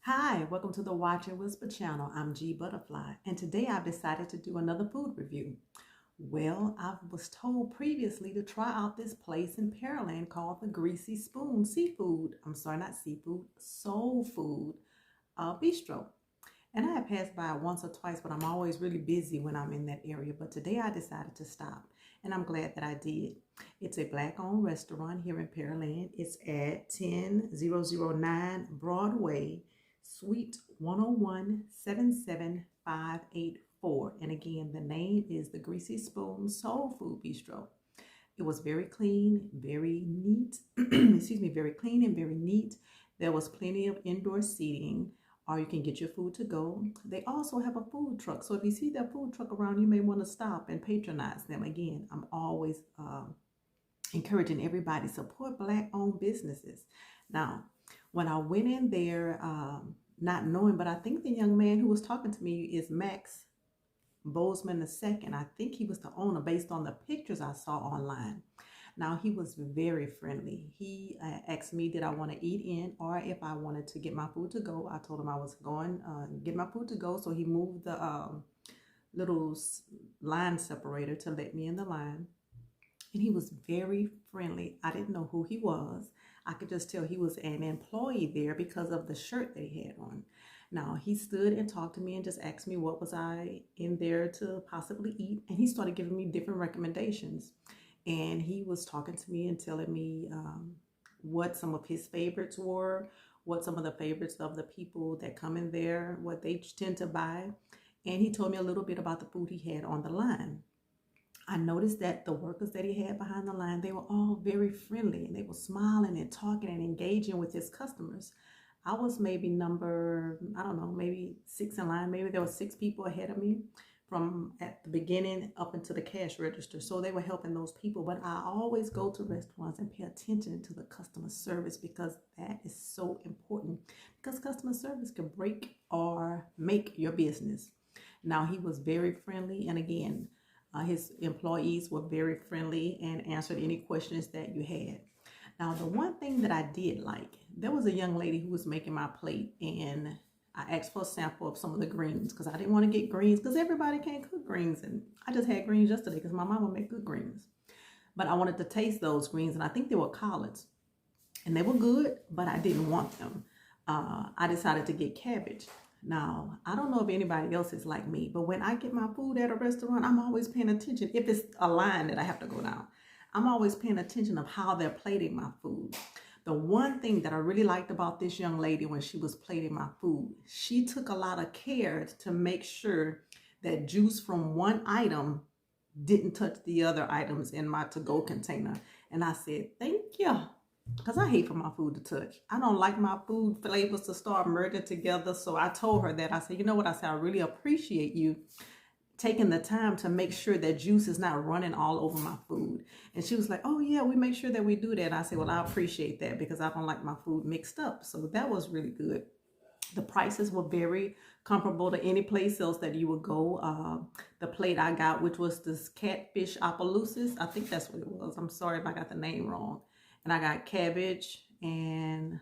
Hi, welcome to the Watch and Whisper channel. I'm G Butterfly, and today I've decided to do another food review. Well, I was told previously to try out this place in Pearland called the Greasy Spoon Seafood. I'm sorry, not seafood, soul food bistro. And I have passed by it once or twice, but I'm always really busy when I'm in that area. But today I decided to stop, and I'm glad that I did. It's a black-owned restaurant here in Pearland. It's at 10009 Broadway, Suite 101 77584. And again, the name is the Greasy Spoon Soul Food Bistro. It was very clean, very neat. Excuse me, very clean and very neat. There was plenty of indoor seating, or you can get your food to go. They also have a food truck. So if you see their food truck around, you may want to stop and patronize them. Again, I'm always encouraging everybody to support Black-owned businesses. Now, when I went in there, not knowing, but I think the young man who was talking to me is Max Bozeman II. I think he was the owner based on the pictures I saw online. Now, he was very friendly. He asked me, did I want to eat in or if I wanted to get my food to go. I told him I was going get my food to go. So he moved the little line separator to let me in the line. And he was very friendly. I didn't know who he was. I could just tell he was an employee there because of the shirt that he had on. Now, he stood and talked to me and just asked me what was I in there to possibly eat. And he started giving me different recommendations. And he was talking to me and telling me what some of his favorites were, what some of the favorites of the people that come in there, what they tend to buy. And he told me a little bit about the food he had on the line. I noticed that the workers that he had behind the line, they were all very friendly and they were smiling and talking and engaging with his customers. I was maybe number, I don't know, maybe 6 in line. Maybe there were 6 people ahead of me from at the beginning up into the cash register. So they were helping those people. But I always go to restaurants and pay attention to the customer service because that is so important. Because customer service can break or make your business. Now, he was very friendly. And again, his employees were very friendly and answered any questions that you had. Now, the one thing that I did like, there was a young lady who was making my plate, and I asked for a sample of some of the greens because I didn't want to get greens because everybody can't cook greens. And I just had greens yesterday because my mama made good greens. But I wanted to taste those greens, and I think they were collards. And they were good, but I didn't want them. I decided to get cabbage. Now, I don't know if anybody else is like me, but when I get my food at a restaurant, I'm always paying attention. If it's a line that I have to go down, I'm always paying attention of how they're plating my food. The one thing that I really liked about this young lady when she was plating my food, she took a lot of care to make sure that juice from one item didn't touch the other items in my to-go container. And I said, thank you. Because I hate for my food to touch. I don't like my food flavors to start merging together. So I told her that. I said, you know what? I said, I really appreciate you taking the time to make sure that juice is not running all over my food. And she was like, oh yeah, we make sure that we do that. And I said, well, I appreciate that because I don't like my food mixed up. So that was really good. The prices were very comparable to any place else that you would go. The plate I got, which was this Catfish Opelousas, I think that's what it was. I'm sorry if I got the name wrong. And I got cabbage and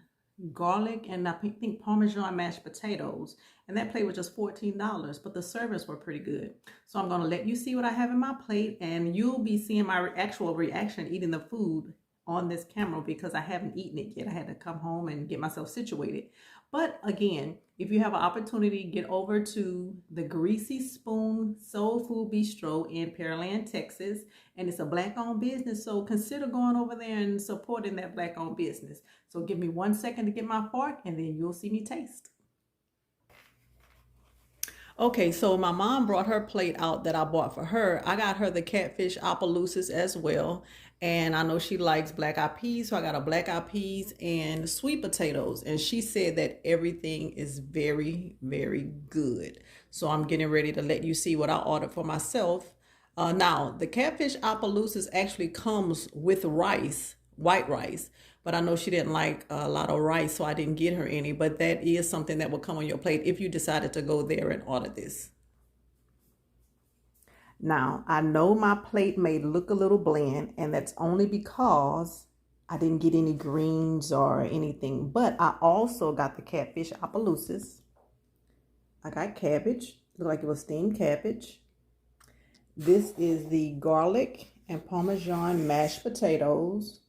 garlic and I think Parmesan mashed potatoes. And that plate was just $14, but the servings were pretty good. So I'm going to let you see what I have in my plate, and you'll be seeing my actual reaction eating the food on this camera because I haven't eaten it yet. I had to come home and get myself situated. But again, if you have an opportunity, get over to the Greasy Spoon Soul Food Bistro in Pearland, Texas. And it's a Black-owned business, so consider going over there and supporting that Black-owned business. So give me 1 second to get my fork, and then you'll see me taste. Okay, so my mom brought her plate out that I bought for her. I got her the Catfish Opelousas as well. And I know she likes black eyed peas, so I got a black eyed peas and sweet potatoes. And she said that everything is very, very good. So I'm getting ready to let you see what I ordered for myself. Now, the Catfish Opelousas actually comes with rice, white rice. But I know she didn't like a lot of rice, so I didn't get her any. But that is something that will come on your plate if you decided to go there and order this. Now, I know my plate may look a little bland, and that's only because I didn't get any greens or anything, but I also got the catfish Opelousas. I got cabbage, looked like it was steamed cabbage. This is the garlic and Parmesan mashed potatoes.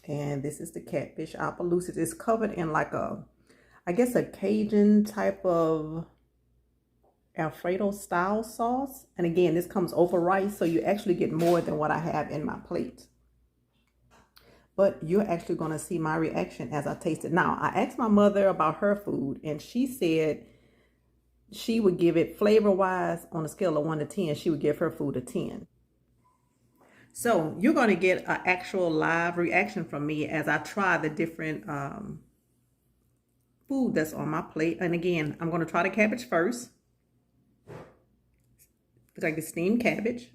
And this is the catfish Opelousas. It's covered in like I guess a Cajun type of Alfredo style sauce. And again, this comes over rice, so you actually get more than what I have in my plate. But you're actually going to see my reaction as I taste it. Now, I asked my mother about her food, and she said she would give it flavor-wise on a scale of 1 to 10. She would give her food a 10. So you're going to get an actual live reaction from me as I try the different food that's on my plate. And again, I'm going to try the cabbage first. It's like the steamed cabbage.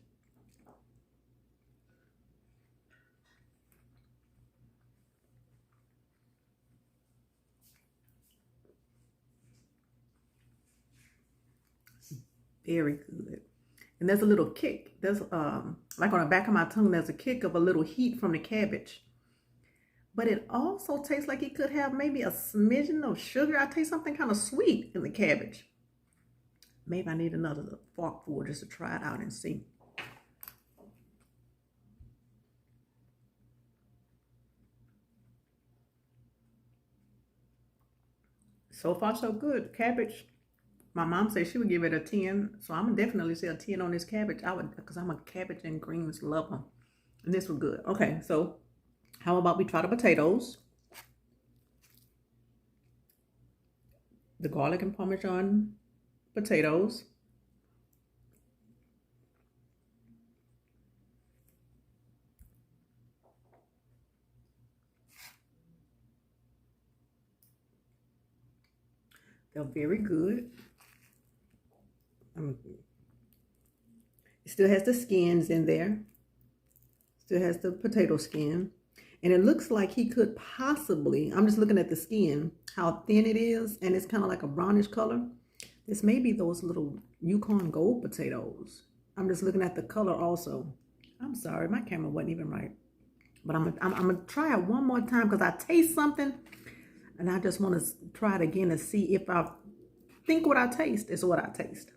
Very good. And there's a little kick. There's like on the back of my tongue, there's a kick of a little heat from the cabbage. But it also tastes like it could have maybe a smidgen of sugar. I taste something kind of sweet in the cabbage. Maybe I need another forkful just to try it out and see. So far, so good. Cabbage. My mom said she would give it a 10, so I'm gonna definitely say a 10 on this cabbage. I would, because I'm a cabbage and greens lover. And this was good. Okay, so how about we try the potatoes? The garlic and Parmesan potatoes. They're very good. It still has the skins in there. Still has the potato skin. And it looks like he could possibly, I'm just looking at the skin, how thin it is, and it's kind of like a brownish color. This may be those little Yukon Gold potatoes. I'm just looking at the color also. I'm sorry, my camera wasn't even right. But I'm gonna try it one more time because I taste something and I just want to try it again to see if I think what I taste is what I taste.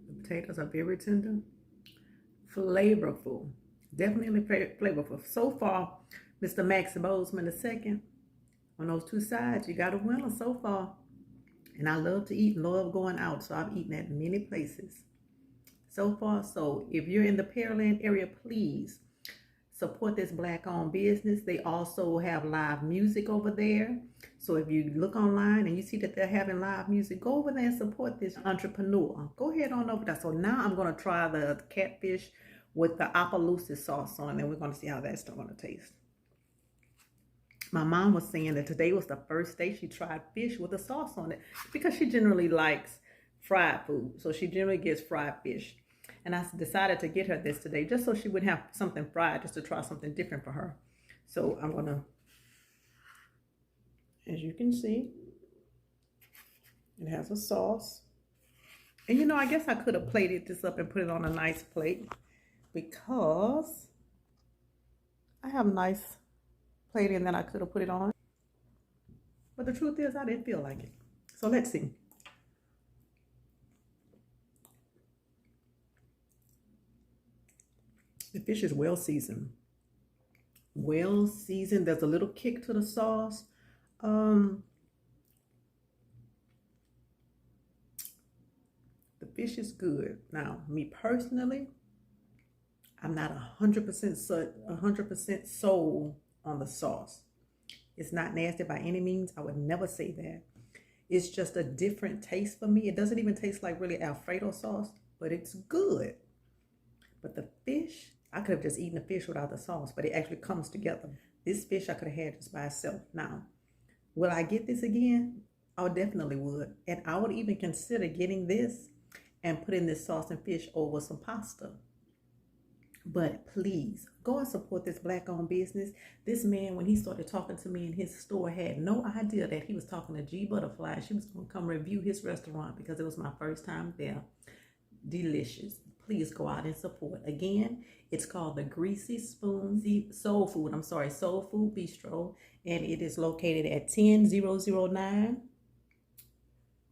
The potatoes are very tender, flavorful, definitely flavorful. So far, Mr. Max Bozeman II, on those two sides, you got a winner so far. And I love to eat, love going out, so I've eaten at many places. So far, so if you're in the Pearland area, please support this Black-owned business. They also have live music over there. So if you look online and you see that they're having live music, go over there and support this entrepreneur. Go ahead on over there. So now I'm going to try the catfish with the Opelousas sauce on it, and we're going to see how that's going to taste. My mom was saying that today was the first day she tried fish with a sauce on it because she generally likes fried food. So she generally gets fried fish. And I decided to get her this today just so she would have something fried, just to try something different for her. So I'm going to, as you can see, it has a sauce. And you know, I guess I could have plated this up and put it on a nice plate because I have nice plating that I could have put it on. But the truth is, I didn't feel like it. So let's see. The fish is well seasoned. Well seasoned. There's a little kick to the sauce. The fish is good. Now, me personally, I'm not 100% sold on the sauce. It's not nasty by any means. I would never say that. It's just a different taste for me. It doesn't even taste like really Alfredo sauce, but it's good. But the fish, I could have just eaten the fish without the sauce, but it actually comes together. This fish I could have had just by itself. Now, will I get this again? I definitely would. And I would even consider getting this and putting this sauce and fish over some pasta. But please, go and support this Black-owned business. This man, when he started talking to me in his store, had no idea that he was talking to G Butterfly. She was going to come review his restaurant because it was my first time there. delicious. Please go out and support. Again, it's called the Greasy Spoon Soul Food. I'm sorry, Soul Food Bistro, and it is located at 10009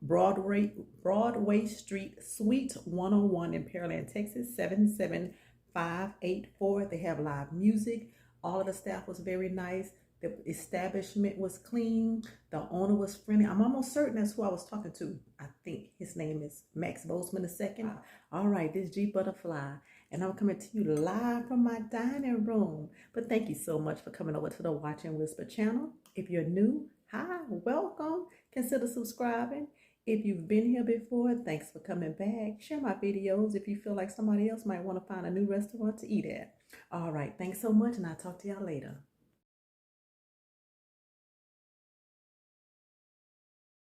Broadway Street, Suite 101 in Pearland, Texas, 77584. They have live music. All of the staff was very nice. The establishment was clean. The owner was friendly. I'm almost certain that's who I was talking to. I think his name is Max Bozeman II. All right, this G Butterfly. And I'm coming to you live from my dining room. But thank you so much for coming over to the Watch and Whisper channel. If you're new, hi, welcome. Consider subscribing. If you've been here before, thanks for coming back. Share my videos if you feel like somebody else might want to find a new restaurant to eat at. All right, thanks so much, and I'll talk to y'all later.